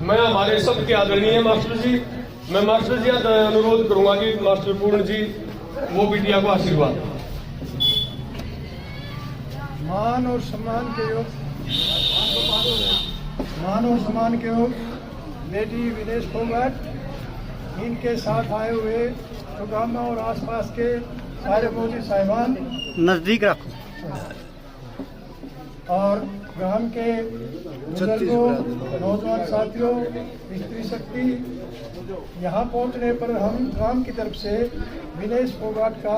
मैं हमारे सबके आदरणीय मास्टर जी, मैं मास्टर जी अनुरोध करूंगा कि मास्टर पूर्ण जी वो बिटिया को आशीर्वाद। मान और सम्मान के योग बेटी विदेश फोगाट, इनके साथ आए हुए चुगामा और आसपास के सारे मोदी साहिबान नजदीक रखो और ग्राम के बुजुर्गों, नौजवान साथियों, स्त्री शक्ति, यहाँ पहुँचने पर हम ग्राम की तरफ से विनेश फोगाट का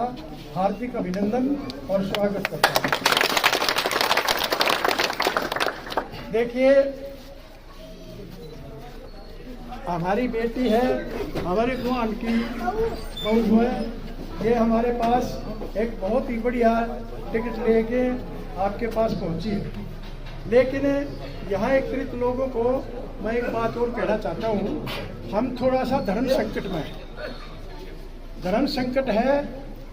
हार्दिक अभिनंदन और स्वागत करते हैं। देखिए, हमारी बेटी है, हमारे गुआन की बहू है, ये हमारे पास एक बहुत ही बढ़िया टिकट लेके आपके पास पहुंची है। लेकिन यहाँ एकत्रित लोगों को मैं एक बात और कहना चाहता हूँ, हम थोड़ा सा धर्म संकट में हैं। धर्म संकट है।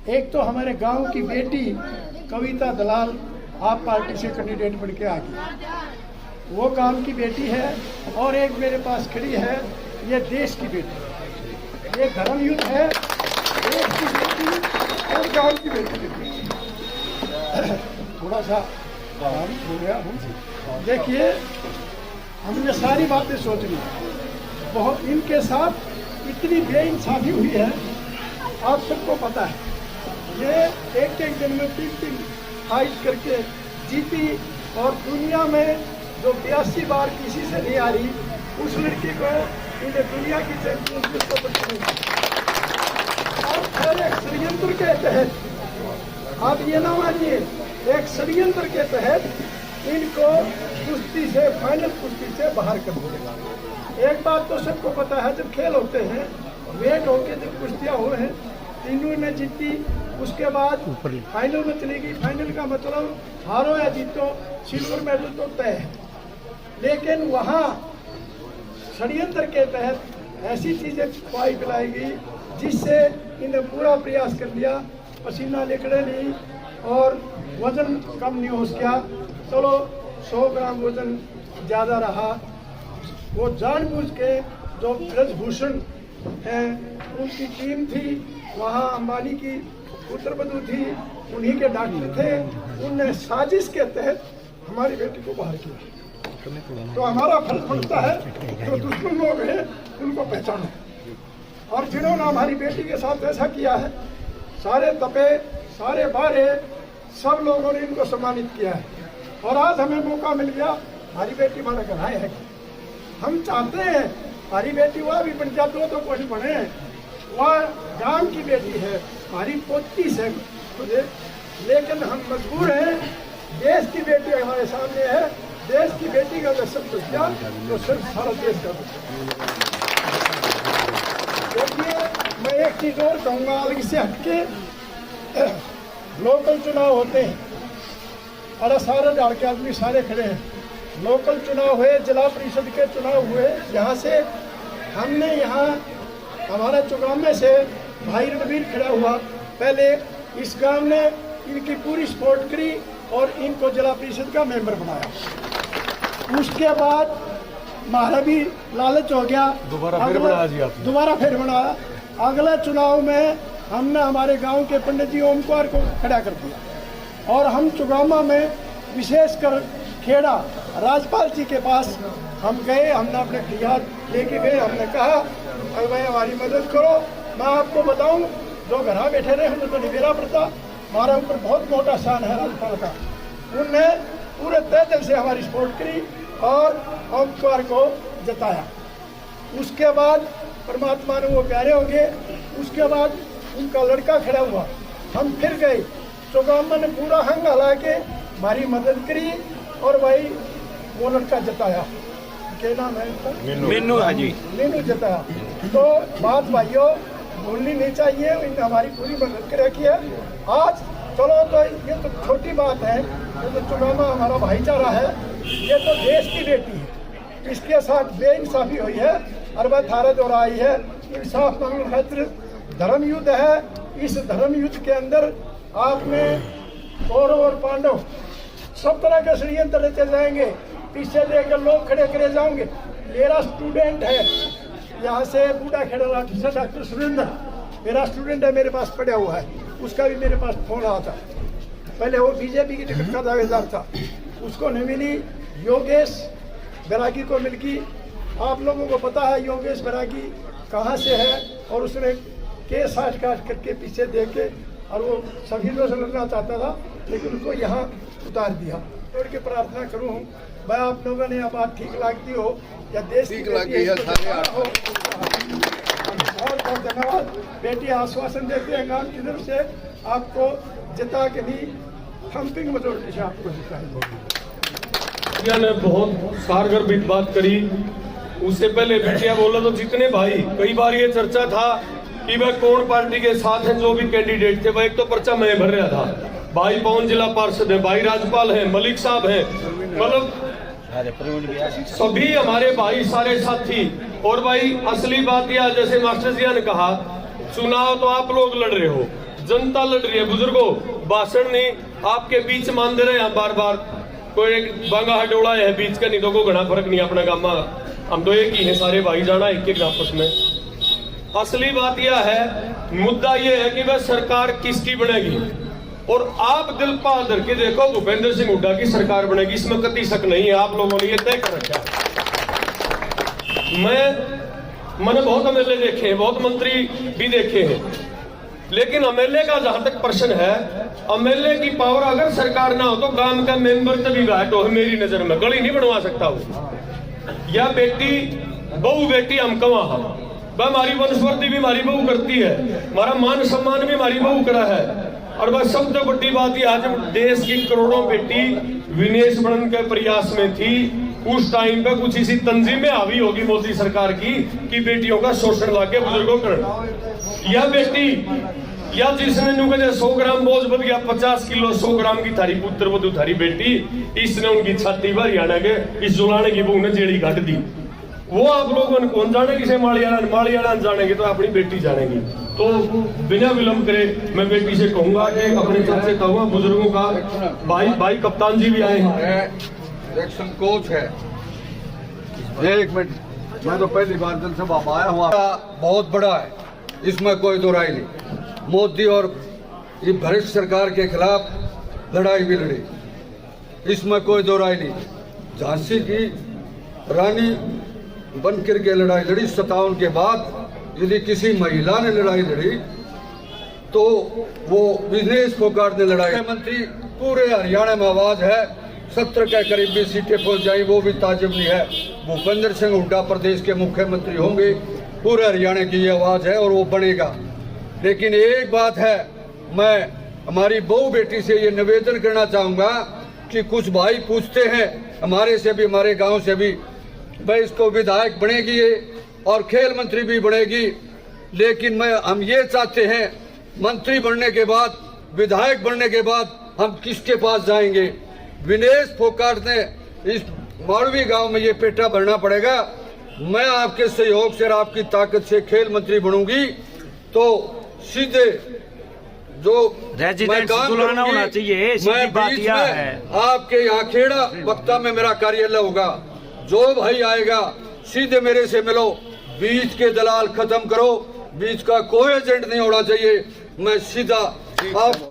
एक तो हमारे गांव की बेटी कविता दलाल आप पार्टी से कैंडिडेट बन के आ गई, वो गांव की बेटी है। और एक मेरे पास खड़ी है, ये देश की बेटी। ये धर्म युद्ध है, देश की बेटी और गांव की बेटी। थोड़ा सा हो गया हूँ। देखिए, हमने सारी बातें सोच ली, बहुत इनके साथ इतनी बेइंसाफी हुई है, आप सबको पता है। ये एक दिन में 3 फाइट करके जीती और दुनिया में जो 82 बार किसी से नहीं आ रही, उस लड़की को इन्हें दुनिया की चैंपियनशिप को और फिर एक षड्यंत्र के तहत, आप ये ना मानिए, एक षड्यंत्र के तहत इनको कुश्ती से, फाइनल कुश्ती से बाहर कर दिया। एक बात तो सबको पता है, जब खेल होते हैं, वेट होके जब कुश्तियाँ हुए हैं, तीनों ने जीती, उसके बाद फाइनल में चली गई। फाइनल का मतलब हारो या जीतो, सिल्वर मेडल तो तय है। लेकिन वहाँ षड्यंत्र के तहत ऐसी चीजें खुआई पिलाई गई जिससे इन्हें पूरा प्रयास कर लिया, पसीना निकले नहीं और वजन कम नहीं हो सका। चलो 100 ग्राम वजन ज़्यादा रहा। वो जानबूझ के जो ब्रजभूषण है, उनकी टीम थी, वहाँ अंबानी की पुत्रवधू थी, उन्हीं के डॉक्टर थे, उनने साजिश के तहत हमारी बेटी को बाहर किया। तो हमारा फर्ज बनता है, जो दुश्मन लोग हैं उनको पहचानो। और जिन्होंने हमारी बेटी के साथ ऐसा किया है, सारे तपे, सारे बारे, सब लोगों ने इनको सम्मानित किया है। और आज हमें मौका मिल गया, हमारी बेटी हमारा घर है। हम चाहते हैं हमारी बेटी वह भी बन जाती हो तो कुछ बने, वह गांव की बेटी है, हमारी पोती से मुझे। लेकिन हम मजबूर हैं, देश की बेटी हमारे सामने है। देश की बेटी का अगर सब कुछ किया तो सिर्फ सारा देश का। देखिए, मैं एक चीज और कहूँगा, अलग से हटके, लोकल चुनाव होते हैं, अरे सारे झाड़ के आदमी सारे खड़े हैं। लोकल चुनाव हुए, जिला परिषद के चुनाव हुए, यहाँ से हमने यहाँ हमारा चुगामे से भाई रणवीर खड़ा हुआ। पहले इस गांव ने इनकी पूरी सपोर्ट करी और इनको जिला परिषद का मेंबर बनाया। उसके बाद हमारा भी लालच हो गया, दोबारा फिर बनाया। अगले चुनाव में हमने हमारे गांव के पंडित जी ओम कुमार को खड़ा कर दिया और हम चुगामा में विशेषकर खेड़ा राजपाल जी के पास हम गए। हमने अपने फरियाद लेके गए, हमने कहा अरे भाई हमारी मदद करो। मैं आपको बताऊं, जो घर बैठे रहे हमें तो नहीं देना पड़ता, हमारे ऊपर बहुत मोटा शान है राजपाल का। उनने पूरे तय दिल से हमारी सपोर्ट करी और ओम कुमार को जताया। उसके बाद परमात्मा ने वो प्यारे हो गए। उसके बाद उनका लड़का खड़ा हुआ, हम फिर गए। चुगामा ने पूरा हंग हला के हमारी मदद करी और भाई वो लड़का जताया। क्या नाम है? मीनू। हाँ जी, मीनू जताया। तो बात भाइयों भूलनी नहीं चाहिए, इन्हें हमारी पूरी मदद कर रखी है। आज चलो, तो ये तो छोटी बात है, ये तो चुगामा हमारा भाईचारा है, ये तो देश की बेटी है, इसके साथ बेइंसाफी हुई है और वह थारा दोहराई है। इंसाफ मांगने खातिर धर्म युद्ध है। इस धर्म युद्ध के अंदर आपने कौरव और पांडव सब तरह के षड्यंत्र चल जाएंगे, पीछे लेकर लोग खड़े करे जाओगे, मेरा स्टूडेंट है यहाँ से बूढ़ा खेड़ा लाठी से डॉक्टर सुरेंद्र, मेरा स्टूडेंट है, मेरे पास पड़ा हुआ है, उसका भी मेरे पास फोन आया था। पहले वो बीजेपी की टिकट का दावेदार था, उसको नहीं मिली, योगेश बैरागी को मिल गई। आप लोगों को पता है योगेश बैरागी कहाँ से है, और उसने केस हाट काट करके पीछे दे के, और वो सभी लोग लड़ना चाहता था, लेकिन उसको यहाँ उतार दिया। तोड़ के प्रार्थना करूँ भाई आप लोगों ने अब बात ठीक लगती हो या देश की बेटी है हो, बहुत बहुत धन्यवाद। बेटी आश्वासन देते हैं गांव की तरफ से, आपको जिता के भी थम्पिंग मेजोरिटी से आपको जिताएंगे। ने बहुत कारगर बात करी। उससे पहले बिटिया बोला तो जितने भाई, कई बार ये चर्चा था कि वह कौन पार्टी के साथ हैं, जो भी कैंडिडेट थे, वह एक तो पर्चा मैं भर रहा था, भाई पवन जिला पार्षद है, भाई राजपाल है, मलिक साहब है, मतलब सभी हमारे भाई सारे साथी। और भाई असली बात यह, जैसे मास्टर जी ने कहा, चुनाव तो आप लोग लड़ रहे हो, जनता लड़ रही है। बुजुर्गों, भाषण नहीं आपके बीच मान दे रहे हैं बार बार, कोई एक बांगा हटोड़ा है बीच का, नहीं तो कोई घना फर्क नहीं अपना गामा, हम तो एक ही है, सारे भाई जाना एक एक आपस में। असली बात यह है, मुद्दा यह है कि वह सरकार किसकी बनेगी, और आप दिल पा धर के देखो भूपेंद्र सिंह हुड्डा की सरकार बनेगी, इसमें कतई शक नहीं है। आप लोगों ने ये तय कर रखा है। मैंने बहुत एमएलए देखे हैं, बहुत मंत्री भी देखे हैं, लेकिन एमएलए का जहां तक प्रश्न है, एमएलए की पावर अगर सरकार ना हो तो गांव का मेंबर तभी घाट हो, मेरी नजर में गली नहीं बनवा सकता वो। या बेटी बहू बेटी हम कवा, वह हमारी वंशवर्ती भी हमारी बहू करती है, हमारा मान सम्मान भी हमारी बहू करा है। और बस सबसे बड़ी बात यह, आज देश की करोड़ों बेटी विनेश बनने के प्रयास में थी, उस टाइम पे कुछ इसी तंजीमें हावी होगी मोदी सरकार की कि बेटियों का शोषण लाके बुजुर्गों कर। यह बेटी या जिसने नु कहते 100 ग्राम बोझ बद गया, 50 किलो 100 ग्राम की थारी पुत्र वधु थारी बेटी, इसने उनकी छाती पर हरियाणा के इस जुलाने की बहू ने जेड़ी घट दी। वो आप लोगों ने कौन जाने, किसे मालियाला जानेंगे तो अपनी बेटी जानेगी। तो बिना विलंब करे मैं बेटी से कहूंगा कि अपने तरफ से कहूंगा बुजुर्गों का, भाई कप्तान जी भी आए हैं, इलेक्शन कोच है। एक मिनट, मैं तो पहली बार जनसभा में आया हूँ, बहुत बड़ा है, इसमें कोई दो राय नहीं। मोदी और ये भ्रष्ट सरकार के खिलाफ लड़ाई भी लड़ी, इसमें कोई दो राय नहीं। झांसी की रानी बनकर के लड़ाई लड़ी 57 के बाद, यदि किसी महिला ने लड़ाई लड़ी तो वो बिजनेस फोगाट ने लड़ाई। मुख्यमंत्री पूरे हरियाणा में आवाज है, 70 के करीब भी सीटें पहुंच जाए, वो भी ताजुब नहीं है। भूपेंद्र सिंह हुड्डा प्रदेश के मुख्यमंत्री होंगे, पूरे हरियाणा की ये आवाज है और वो बनेगा। लेकिन एक बात है, मैं हमारी बहू बेटी से ये निवेदन करना चाहूंगा कि कुछ भाई पूछते हैं हमारे से भी, हमारे गांव से भी, भाई इसको विधायक बनेगी ये और खेल मंत्री भी बनेगी, लेकिन हम ये चाहते हैं मंत्री बनने के बाद, विधायक बनने के बाद हम किसके पास जाएंगे। विनेश फोगाट ने इस माड़वी गांव में ये पेटा भरना पड़ेगा। मैं आपके सहयोग से और आपकी ताकत से खेल मंत्री बनूंगी तो सीधे जो मैं काम होना चाहिए, मैं बीच में आपके यहाँ खेड़ा वक्ता में मेरा कार्यालय होगा, जो भाई आएगा सीधे मेरे से मिलो, बीच के दलाल खत्म करो, बीच का कोई एजेंट नहीं होना चाहिए। मैं सीधा आप